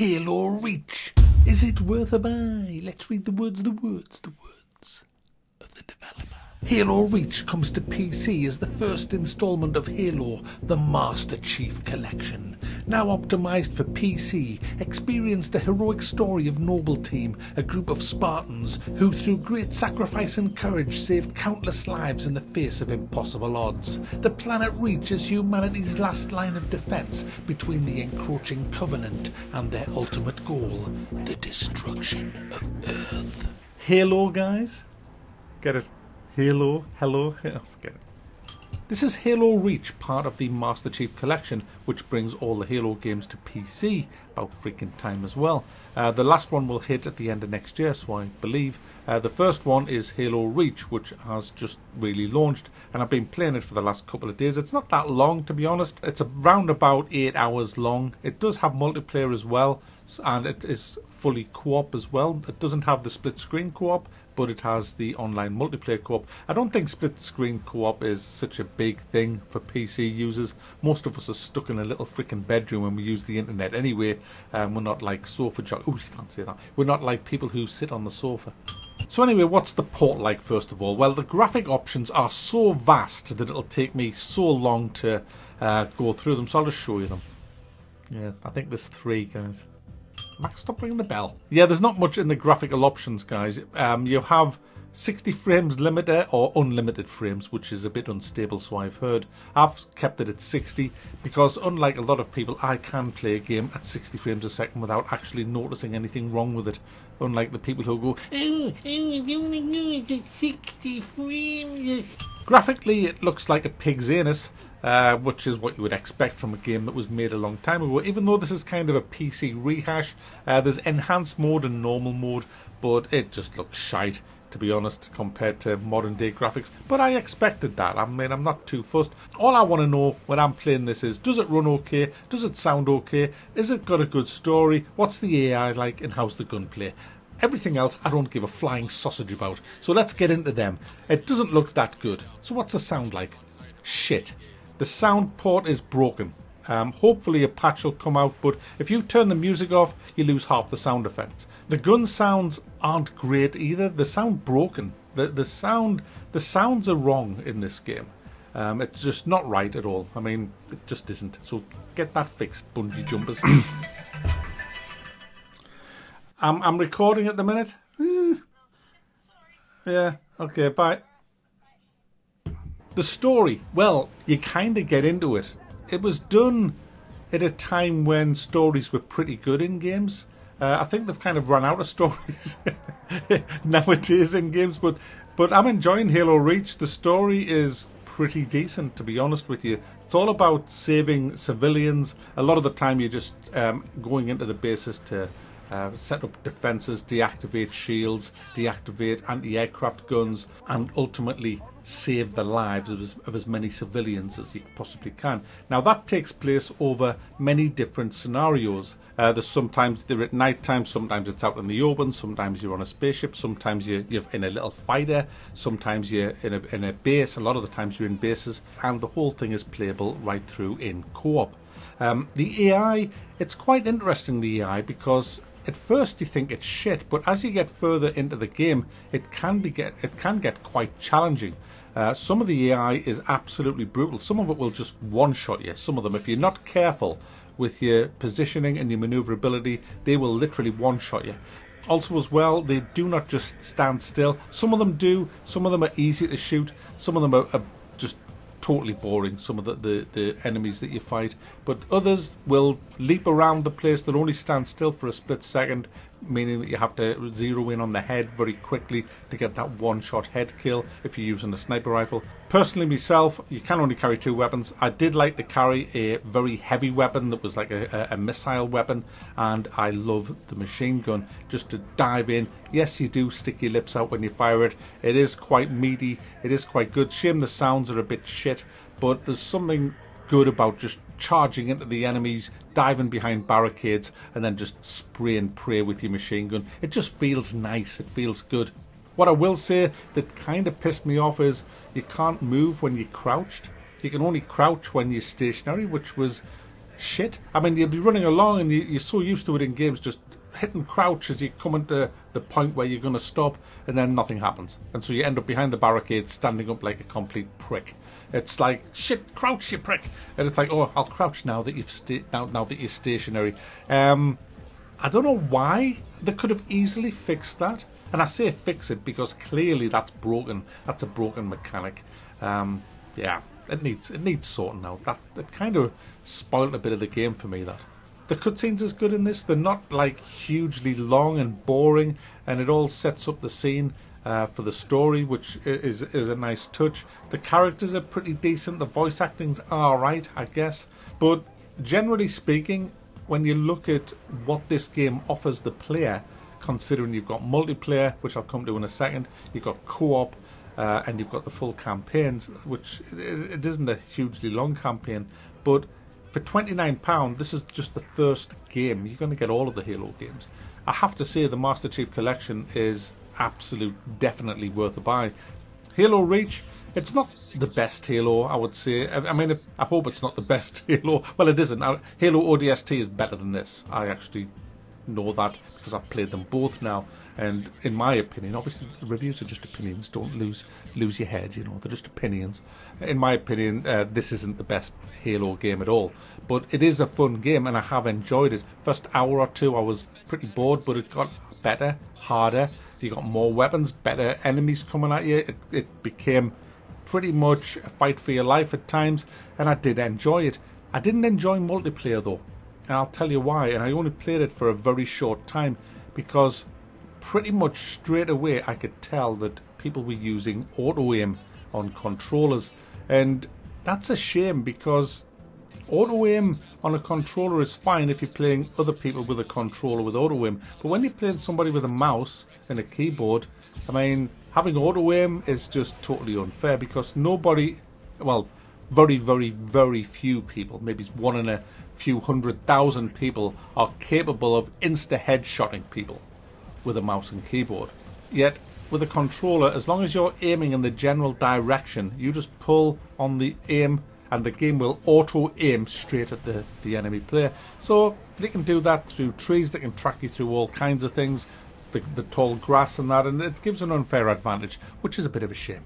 Halo Reach. Is it worth a buy? Let's read the words of the developer. Halo Reach comes to PC as the first installment of Halo, the Master Chief Collection. Now optimized for PC, experience the heroic story of Noble Team, a group of Spartans who through great sacrifice and courage saved countless lives in the face of impossible odds. The planet Reach is humanity's last line of defense between the encroaching Covenant and their ultimate goal, the destruction of Earth. Halo, guys? Get it? Halo, hello, oh, forget it. This is Halo Reach, part of the Master Chief Collection, which brings all the Halo games to PC. About freaking time as well. The last one will hit at the end of next year, so I believe. The first one is Halo Reach, which has just really launched, and I've been playing it for the last couple of days. It's not that long, to be honest. It's around about 8 hours long. It does have multiplayer as well, and it is fully co-op as well. It doesn't have the split screen co-op, but it has the online multiplayer co-op. I don't think split screen co-op is such a big thing for PC users. Most of us are stuck in a little freaking bedroom when we use the internet anyway. We're not like sofa jock. Oh, you can't say that. We're not like people who sit on the sofa. So anyway, what's the port like first of all? Well, the graphic options are so vast that it'll take me so long to go through them, so I'll just show you them. Yeah, I think there's 3, guys. Max, stop ringing the bell. Yeah, there's not much in the graphical options, guys. You have 60 frames limiter or unlimited frames, which is a bit unstable, so I've heard. I've kept it at 60 because, unlike a lot of people, I can play a game at 60 frames a second without actually noticing anything wrong with it. Unlike the people who go, oh, it's only good at 60 frames. Graphically, it looks like a pig's anus. Which is what you would expect from a game that was made a long time ago. Even though this is kind of a PC rehash, there's enhanced mode and normal mode, but it just looks shite, to be honest, compared to modern day graphics. But I expected that. I mean, I'm not too fussed. All I want to know when I'm playing this is, does it run okay? Does it sound okay? Is it got a good story? What's the AI like? And how's the gunplay? Everything else I don't give a flying sausage about. So let's get into them. It doesn't look that good. So what's the sound like? Shit. The sound port is broken. Hopefully a patch will come out, but if you turn the music off, you lose half the sound effects. The gun sounds aren't great either. They sound broken. The sounds are wrong in this game. It's just not right at all. I mean, it just isn't. So get that fixed, bungee jumpers. I'm recording at the minute. Yeah. Okay. Bye. The story, well, you kind of get into it. It was done at a time when stories were pretty good in games. I think they've kind of run out of stories nowadays in games, but I'm enjoying Halo Reach. The story is pretty decent, to be honest with you. It's all about saving civilians. A lot of the time you're just going into the bases to set up defences, deactivate shields, deactivate anti-aircraft guns, and ultimately save the lives of as many civilians as you possibly can. Now that takes place over many different scenarios. There's sometimes they're at night time, sometimes it's out in the open, sometimes you're on a spaceship, sometimes you're in a little fighter, sometimes you're in a base, a lot of the times you're in bases, and the whole thing is playable right through in co-op. The AI, it's quite interesting, the AI, because at first you think it's shit, but as you get further into the game, it can get quite challenging. Some of the AI is absolutely brutal. Some of it will just one-shot you. Some of them, if you're not careful with your positioning and your maneuverability, they will literally one-shot you. Also as well, they do not just stand still. Some of them do. Some of them are easy to shoot. Some of them are just totally boring, some of the enemies that you fight, but others will leap around the place. They'll only stand still for a split second, meaning that you have to zero in on the head very quickly to get that one-shot head kill if you're using a sniper rifle. Personally myself, you can only carry 2 weapons. I did like to carry a very heavy weapon that was like a missile weapon, and I love the machine gun just to dive in. Yes, you do stick your lips out when you fire it. It is quite meaty, it is quite good. Shame the sounds are a bit shit, but there's something good about just charging into the enemies, diving behind barricades, and then just spray and pray with your machine gun. It just feels nice, it feels good. What I will say that kind of pissed me off is you can't move when you're crouched. You can only crouch when you're stationary, which was shit. I mean, you'll be running along and you're so used to it in games, just hitting crouch as you come into the point where you're going to stop, and then nothing happens. And so you end up behind the barricade standing up like a complete prick. It's like, shit, crouch, you prick. And it's like, oh, I'll crouch now that now that you're stationary. I don't know why. They could have easily fixed that. And I say fix it because clearly that's broken. That's a broken mechanic. Yeah, it needs sorting out. That kind of spoiled a bit of the game for me, that. The cutscenes is good in this. They're not like hugely long and boring, and it all sets up the scene for the story, which is a nice touch. The characters are pretty decent. The voice acting's alright, I guess. But generally speaking, when you look at what this game offers the player, considering you've got multiplayer, which I'll come to in a second, you've got co-op, and you've got the full campaigns, which it isn't a hugely long campaign, but for £29, this is just the first game. You're going to get all of the Halo games. I have to say the Master Chief Collection is definitely worth a buy. Halo Reach, it's not the best Halo, I would say. I mean, I hope it's not the best Halo. Well, it isn't. Halo ODST is better than this. I actually know that because I've played them both now. And in my opinion, obviously reviews are just opinions. Don't lose your head, you know. They're just opinions. In my opinion, this isn't the best Halo game at all. But it is a fun game, and I have enjoyed it. First hour or two, I was pretty bored, but it got better, harder. You got more weapons, better enemies coming at you. It became pretty much a fight for your life at times, and I did enjoy it. I didn't enjoy multiplayer though, and I'll tell you why. And I only played it for a very short time because pretty much straight away I could tell that people were using auto aim on controllers, and that's a shame because auto aim on a controller is fine if you're playing other people with a controller with auto aim, but when you're playing somebody with a mouse and a keyboard, I mean, having auto aim is just totally unfair because nobody, well, very, very, very few people, maybe it's one in a few 100,000 people, are capable of insta-headshotting people with a mouse and keyboard. Yet with a controller, as long as you're aiming in the general direction, you just pull on the aim and the game will auto aim straight at the enemy player. So they can do that through trees, they can track you through all kinds of things, the tall grass and that, and it gives an unfair advantage, which is a bit of a shame.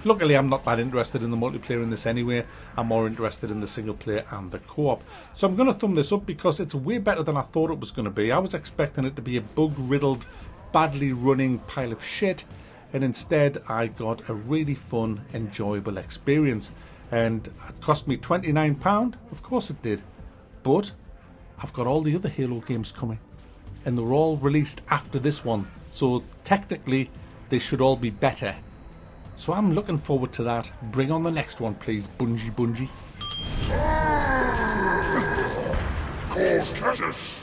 Luckily, I'm not that interested in the multiplayer in this anyway. I'm more interested in the single player and the co-op. So I'm going to thumb this up because it's way better than I thought it was going to be. I was expecting it to be a bug-riddled, badly running pile of shit, and instead I got a really fun, enjoyable experience. And it cost me £29. Of course it did. But I've got all the other Halo games coming, and they're all released after this one. So technically, they should all be better. So I'm looking forward to that. Bring on the next one, please, Bungie. Cause treasures.